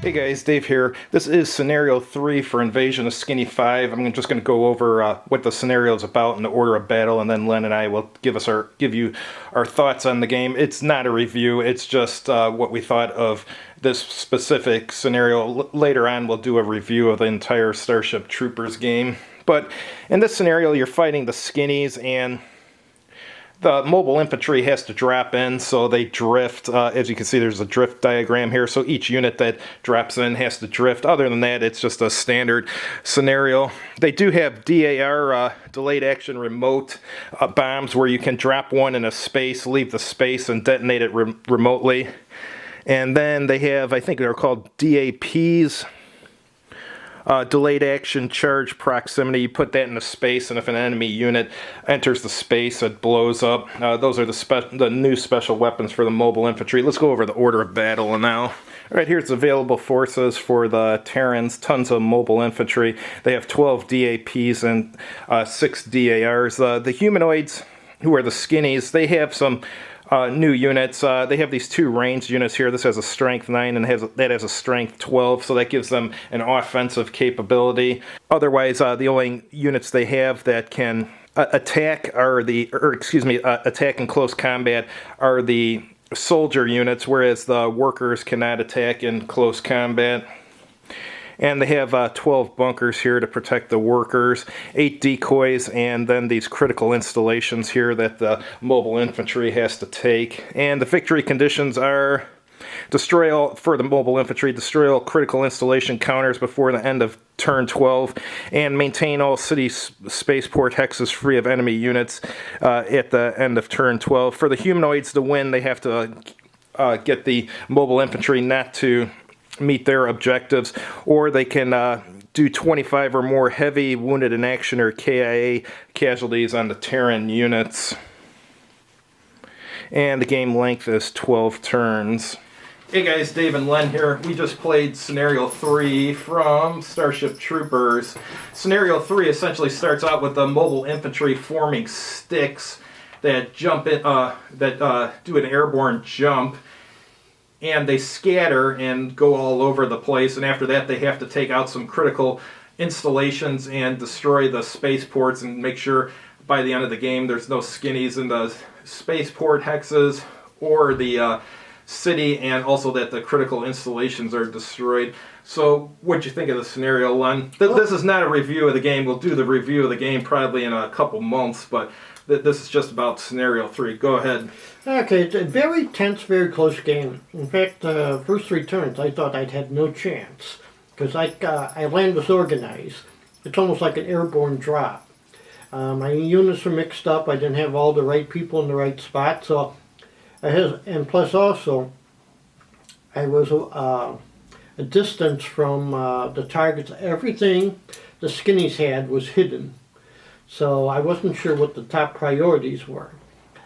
Hey guys, Dave here. This is scenario 3 for Invasion of Skinny 5. I'm just going to go over what the scenario is about in the order of battle, and then Len and I will give you our thoughts on the game. It's not a review, it's just what we thought of this specific scenario. Later on we'll do a review of the entire Starship Troopers game. But in this scenario you're fighting the skinnies, and the mobile infantry has to drop in, so they drift. As you can see, there's a drift diagram here, so each unit that drops in has to drift. Other than that, it's just a standard scenario. They do have DAR, delayed action remote bombs, where you can drop one in a space, leave the space, and detonate it remotely. And then they have, I think they're called DAPs, delayed action charge proximity. You put that in a space, and if an enemy unit enters the space, it blows up. Those are the new special weapons for the mobile infantry. Let's go over the order of battle now. Alright, here's available forces for the Terrans. Tons of mobile infantry. They have 12 DAPs and 6 DARs. The humanoids, who are the skinnies, they have some new units. They have these two ranged units here. This has a strength 9 and that has a strength 12, so that gives them an offensive capability. Otherwise, the only units they have that can attack attack in close combat are the soldier units, whereas the workers cannot attack in close combat. And they have 12 bunkers here to protect the workers, 8 decoys, and then these critical installations here that the mobile infantry has to take. And the victory conditions are destroy all critical installation counters before the end of turn 12, and maintain all city spaceport hexes free of enemy units at the end of turn 12. For the humanoids to win, they have to get the mobile infantry not to meet their objectives, or they can do 25 or more heavy wounded in action or KIA casualties on the Terran units. And the game length is 12 turns. Hey guys, Dave and Len here. We just played Scenario 3 from Starship Troopers. Scenario 3 essentially starts out with the mobile infantry forming sticks that jump in, do an airborne jump, and they scatter and go all over the place, and after that they have to take out some critical installations and destroy the spaceports and make sure by the end of the game there's no skinnies in the spaceport hexes or the city, and also that the critical installations are destroyed. So what'd you think of the scenario, Len? This is not a review of the game. We'll do the review of the game probably in a couple months, but this is just about Scenario 3. Go ahead. Okay, it's a very tense, very close game. In fact, first 3 turns I thought I'd had no chance, because I land was organized. It's almost like an airborne drop. My units were mixed up. I didn't have all the right people in the right spot, so and plus also I was a distance from the targets. Everything the skinnies had was hidden, so I wasn't sure what the top priorities were.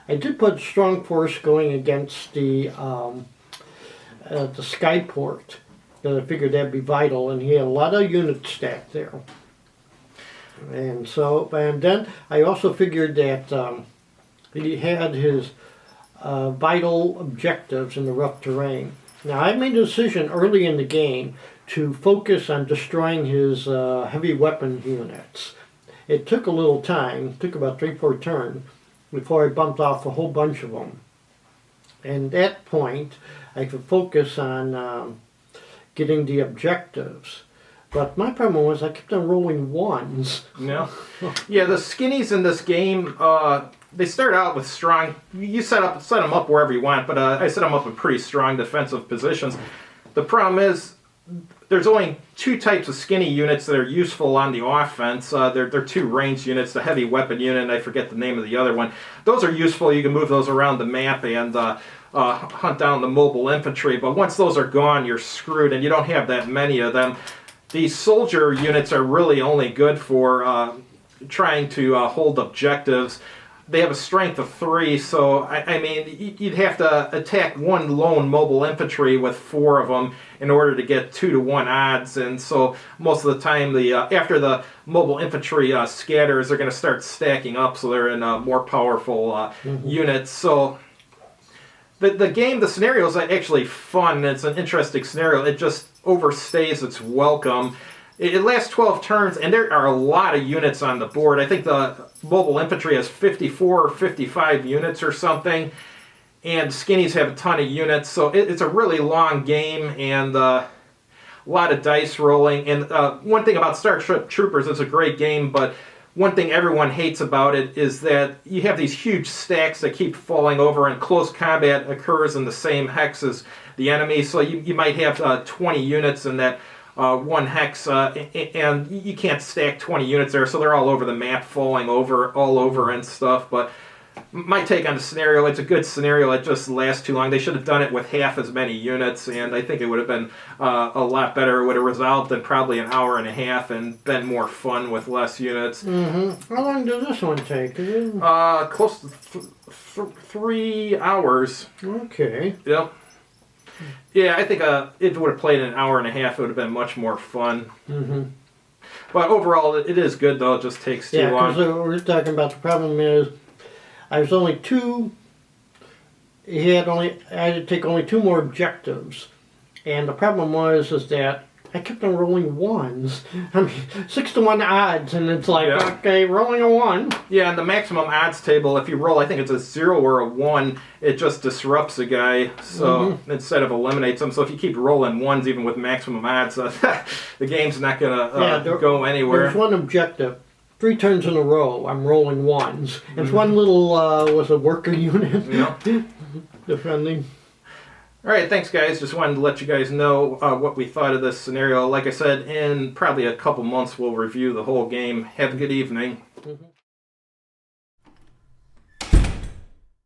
I did put strong force going against the skyport. I figured that'd be vital, and he had a lot of units stacked there. And then I also figured that he had his vital objectives in the rough terrain. Now, I made a decision early in the game to focus on destroying his heavy weapon units. It took a little time, it took about 3-4 turns, before I bumped off a whole bunch of them. And at that point, I could focus on getting the objectives. But my problem was I kept on rolling ones. Yeah, the skinnies in this game, they start out with strong. You set them up wherever you want, but I set them up in pretty strong defensive positions. The problem is there's only 2 types of skinny units that are useful on the offense. They're 2 ranged units, the heavy weapon unit, and I forget the name of the other one. Those are useful. You can move those around the map and hunt down the mobile infantry, but once those are gone, you're screwed, and you don't have that many of them. These soldier units are really only good for trying to hold objectives. They have a strength of 3, so I mean, you'd have to attack one lone mobile infantry with 4 of them in order to get 2-to-1 odds. And so most of the time, after the mobile infantry scatters, they're going to start stacking up, so they're in more powerful units. So the scenario is actually fun. It's an interesting scenario. It just overstays its welcome. It lasts 12 turns, and there are a lot of units on the board. I think the mobile infantry has 54 or 55 units or something, and skinnies have a ton of units, so it's a really long game, and a lot of dice rolling. And one thing about Starship Troopers, it's a great game, but one thing everyone hates about it is that you have these huge stacks that keep falling over, and close combat occurs in the same hex as the enemy, so you might have 20 units in that one hex, and you can't stack 20 units there, so they're all over the map, falling over, all over and stuff. But my take on the scenario, it's a good scenario, it just lasts too long. They should have done it with half as many units, and I think it would have been a lot better. It would have resolved in probably an hour and a half and been more fun with less units. Mm-hmm. How long does this one take? Close to 3 hours. Okay. Yep. Yeah, I think if it would have played in an hour and a half, it would have been much more fun. Mm-hmm. But overall, it is good, though. It just takes too long. Yeah, because we're talking about the problem is, I was only two. I had to take only 2 more objectives, and the problem was that I kept on rolling ones. I mean, 6 to 1 odds, and it's like, Yeah. okay, rolling a 1. Yeah, and the maximum odds table, if you roll, I think it's a 0 or a 1, it just disrupts a guy, so instead of eliminates him. So if you keep rolling ones, even with maximum odds, the game's not going to go anywhere. There's one objective. 3 turns in a row, I'm rolling ones. It's one little, was a worker unit defending. All right, thanks, guys. Just wanted to let you guys know what we thought of this scenario. Like I said, in probably a couple months, we'll review the whole game. Have a good evening. Mm-hmm.